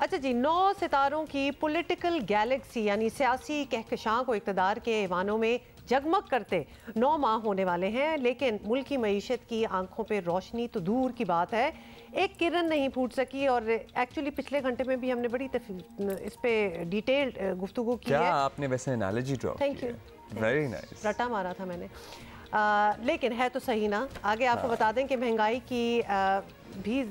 अच्छा जी, 9 सितारों की पॉलिटिकल गैलेक्सी यानी सियासी कहकशां को इक़्तिदार के ऐवानों में जगमग करते 9 माह होने वाले हैं, लेकिन मुल्क की मईशत की आंखों पे रोशनी तो दूर की बात है, एक किरण नहीं फूट सकी। और एक्चुअली पिछले घंटे में भी हमने बड़ी इस पे डिटेल्ड गुफ्तगू की है। आपने वैसे analogy drop thank you, very nice, रटा मारा था मैंने। लेकिन है तो सही ना। आगे आपको बता दें कि महंगाई की भी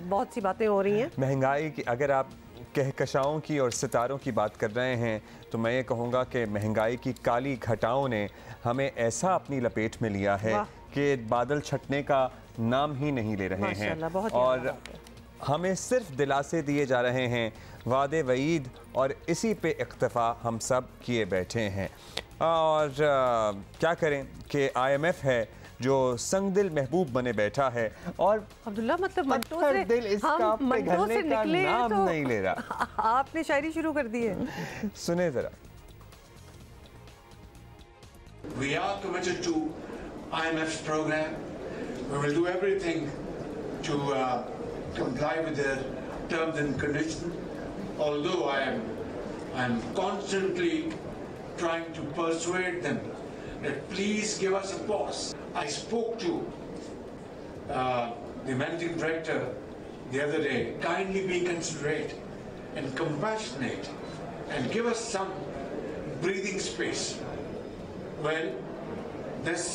बहुत सी बातें हो रही हैं। महंगाई की अगर आप कहकशाओं की और सितारों की बात कर रहे हैं तो मैं ये कहूँगा कि महंगाई की काली घटाओं ने हमें ऐसा अपनी लपेट में लिया है कि बादल छटने का नाम ही नहीं ले रहे हैं और हमें सिर्फ दिलासे दिए जा रहे हैं, वादे वईद, और इसी पे इक्तफा हम सब किए बैठे हैं। और क्या करें कि IMF है जो संगदिल महबूब बने बैठा है और अब्दुल्ला मतलब मंटो से दिल इसका निकले नाम तो नहीं ले रहा। आपने शायरी शुरू कर दी है, सुने जरा। We are committed to IMF's program. We will do everything to comply with their terms and conditions. Although I am constantly trying to persuade them that please give us a pause. I spoke to the managing director the other day. Kindly be considerate and compassionate and give us some breathing space. Well, this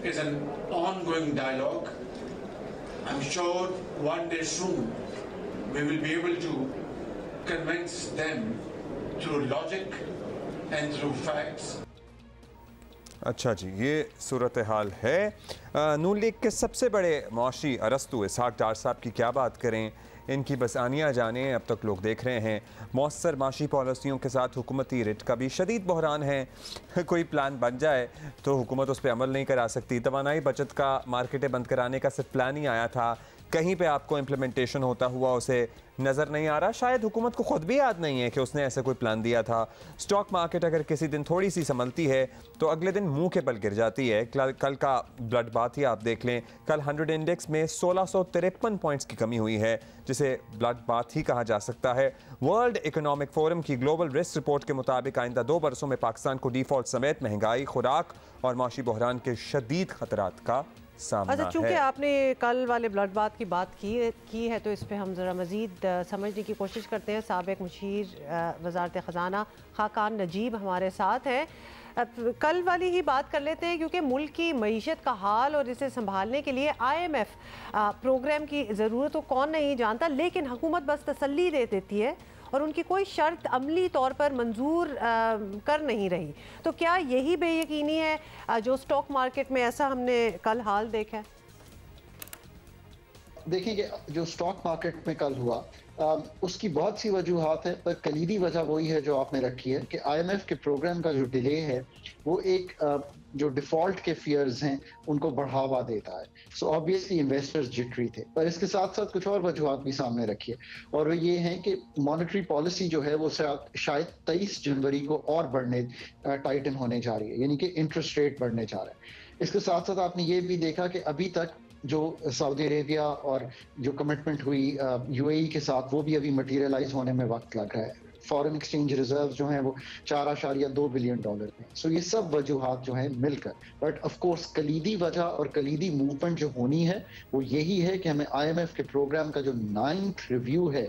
is an ongoing dialogue. I'm sure one day soon we will be able to convince them through logic and through facts. अच्छा जी, ये सूरत हाल है। नून league के सबसे बड़े मुआशी अरस्तु इसहाक डार साहब की क्या बात करें, इनकी बस आनियाँ जाने। अब तक लोग देख रहे हैं मौसर माशी पॉलिसियों के साथ हुकूमती रिट का भी शदीद बहरान है। कोई प्लान बन जाए तो हुकूमत उस पर अमल नहीं करा सकती। तवानाई बचत का मार्केटें बंद कराने का सिर्फ प्लान ही आया था, कहीं पे आपको इम्प्लीमेंटेशन होता हुआ उसे नज़र नहीं आ रहा। शायद हुकूमत को खुद भी याद नहीं है कि उसने ऐसा कोई प्लान दिया था। स्टॉक मार्केट अगर किसी दिन थोड़ी सी संभलती है तो अगले दिन मुंह के बल गिर जाती है। कल का ब्लड बाथ ही आप देख लें, कल 100 इंडेक्स में 1653 पॉइंट्स की कमी हुई है, जिसे ब्लड बाथ ही कहा जा सकता है। वर्ल्ड इकोनॉमिक फोरम की ग्लोबल रिस्क रिपोर्ट के मुताबिक आइंदा 2 बरसों में पाकिस्तान को डिफॉल्ट समेत महंगाई, खुराक और माशी बहरान के शदीद खतरात का सामना है। चूँकि आपने कल वाले ब्लड बाथ की बात की है तो इस पे हम ज़रा मज़ीद समझने की कोशिश करते हैं। साबिक़ मुशीर वज़ारत ख़जाना खाकान नजीब हमारे साथ हैं। कल वाली ही बात कर लेते हैं, क्योंकि मुल्क की मईशत का हाल और इसे संभालने के लिए IMF प्रोग्राम की ज़रूरत तो कौन नहीं जानता, लेकिन हुकूमत बस तसल्ली दे देती है और उनकी कोई शर्त अमली तौर पर मंजूर कर नहीं रही। तो क्या यही बेयकीनी है जो स्टॉक मार्केट में ऐसा हमने कल हाल देखा है? देखिए कि जो स्टॉक मार्केट में कल हुआ उसकी बहुत सी वजूहात है, पर कलीदी वजह वही है जो आपने रखी है कि IMF के प्रोग्राम का जो डिले है वो एक जो डिफॉल्ट के फियर्स हैं उनको बढ़ावा देता है। सो ऑब्वियसली इन्वेस्टर्स जिटरी थे, पर इसके साथ साथ कुछ और वजूहात भी सामने रखी है, और वो ये है कि मॉनेटरी पॉलिसी जो है वो शायद 23 जनवरी को और बढ़ने टाइटन होने जा रही है, यानी कि इंटरेस्ट रेट बढ़ने जा रहा है। इसके साथ साथ आपने ये भी देखा कि अभी तक जो सऊदी अरेबिया और जो कमिटमेंट हुई UAE के साथ वो भी अभी मटीरियलाइज होने में वक्त लग रहा है। फॉरेन एक्सचेंज रिजर्व जो हैं वो $4.2 बिलियन हैं। सो ये सब वजूहात जो हैं मिलकर, बट ऑफ कोर्स कलीदी वजह और कलीदी मूवमेंट जो होनी है वो यही है कि हमें IMF के प्रोग्राम का जो 9th रिव्यू है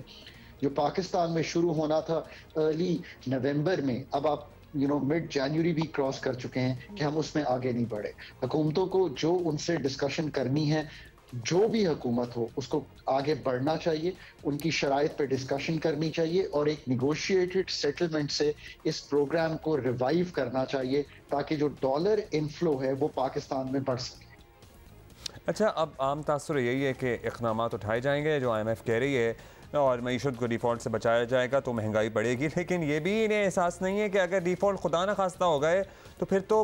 जो पाकिस्तान में शुरू होना था अर्ली नवंबर में, अब आप मिड जनवरी भी क्रॉस कर चुके हैं कि हम उसमें आगे नहीं बढ़े। हुकूमतों को जो उनसे डिस्कशन करनी है, जो भी हुकूमत हो उसको आगे बढ़ना चाहिए, उनकी शराइत पे डिस्कशन करनी चाहिए और एक निगोशिएटेड सेटलमेंट से इस प्रोग्राम को रिवाइव करना चाहिए ताकि जो डॉलर इनफ्लो है वो पाकिस्तान में बढ़ सके। अच्छा, अब आम तासुर यही है कि इक़दामात उठाए जाएंगे जो IMF कह रही है और मईशत को डिफ़ॉल्ट से बचाया जाएगा तो महंगाई बढ़ेगी, लेकिन ये भी इन्हें एहसास नहीं है कि अगर डिफ़ॉल्ट खुदा न खास्ता हो गए तो फिर तो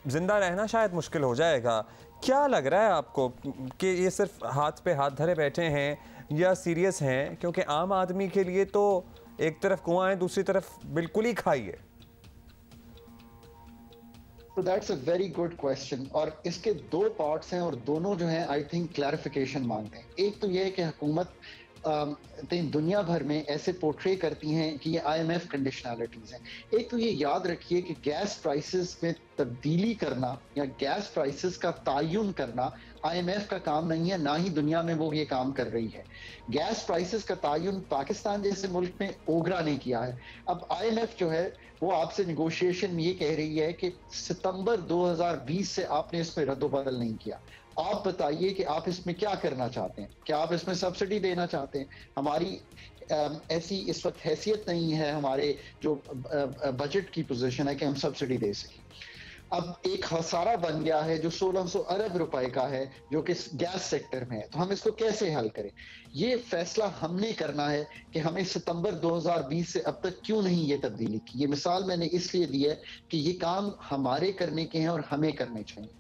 ज़िंदा रहना शायद मुश्किल हो जाएगा। क्या लग रहा है आपको कि ये सिर्फ हाथ पे हाथ धरे बैठे हैं या सीरियस हैं? क्योंकि आम आदमी के लिए तो एक तरफ कुआं है, दूसरी तरफ बिल्कुल ही खाई है। तो that's a very good question, और इसके 2 पार्ट्स हैं और दोनों जो हैं आई थिंक क्लैरिफिकेशन मांगते हैं। एक तो ये है कि हुकूमत दुनिया भर में ऐसे पोर्ट्रे करती हैं कि ये IMF कंडीशनैलिटीज हैं। एक तो ये याद रखिए कि गैस प्राइसेस में तब्दीली करना या गैस प्राइसेस का तयन करना IMF का काम नहीं है, ना ही दुनिया में वो ये काम कर रही है। गैस प्राइसेस का तयन पाकिस्तान जैसे मुल्क में ओगरा ने किया है। अब IMF जो है वो आपसे निगोशिएशन में ये कह रही है कि सितंबर 2020 से आपने इसमें रद्दोबदल नहीं किया। आप बताइए कि आप इसमें क्या करना चाहते हैं? क्या आप इसमें सब्सिडी देना चाहते हैं? हमारी ऐसी इस वक्त हैसियत नहीं है, हमारे जो बजट की पोजीशन है कि हम सब्सिडी दे सकें। अब एक खसारा बन गया है जो 1600 अरब रुपए का है, जो कि गैस सेक्टर में है। तो हम इसको कैसे हल करें? ये फैसला हमने करना है कि हमें सितंबर 2020 से अब तक क्यों नहीं ये तब्दीली की। ये मिसाल मैंने इसलिए दी है कि ये काम हमारे करने के हैं और हमें करने चाहिए।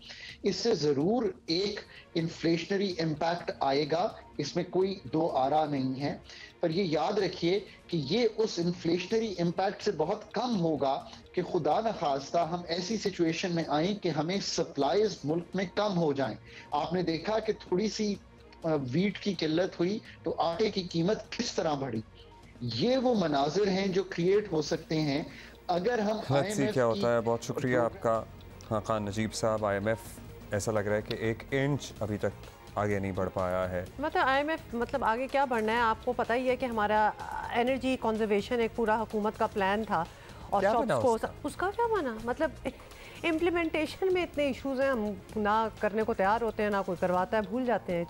इससे जरूर एक इन्फ्लेशनरी इम्पैक्ट आएगा, इसमें कोई दो आरा नहीं है, पर ये याद रखिए कि ये उस इन्फ्लेशनरी इम्पैक्ट से बहुत कम होगा कि खुदा न खास्ता हम ऐसी सिचुएशन में आए कि हमें सप्लाईज मुल्क में कम हो जाएं। आपने देखा कि थोड़ी सी वीट की किल्लत हुई तो आटे की कीमत किस तरह बढ़ी। ये वो मनाजिर हैं जो क्रिएट हो सकते हैं अगर हम IMF क्या होता है। बहुत शुक्रिया आपका खाकान नजीब साहब। IMF ऐसा लग रहा है कि 1 इंच अभी तक आगे नहीं बढ़ पाया है। मतलब IMF मतलब आगे क्या बढ़ना है? आपको पता ही है कि हमारा एनर्जी कंजर्वेशन एक पूरा हुकूमत का प्लान था और उसका क्या बना? मतलब इम्प्लीमेंटेशन में इतने इश्यूज हैं, हम ना करने को तैयार होते हैं, ना कोई करवाता है, भूल जाते हैं।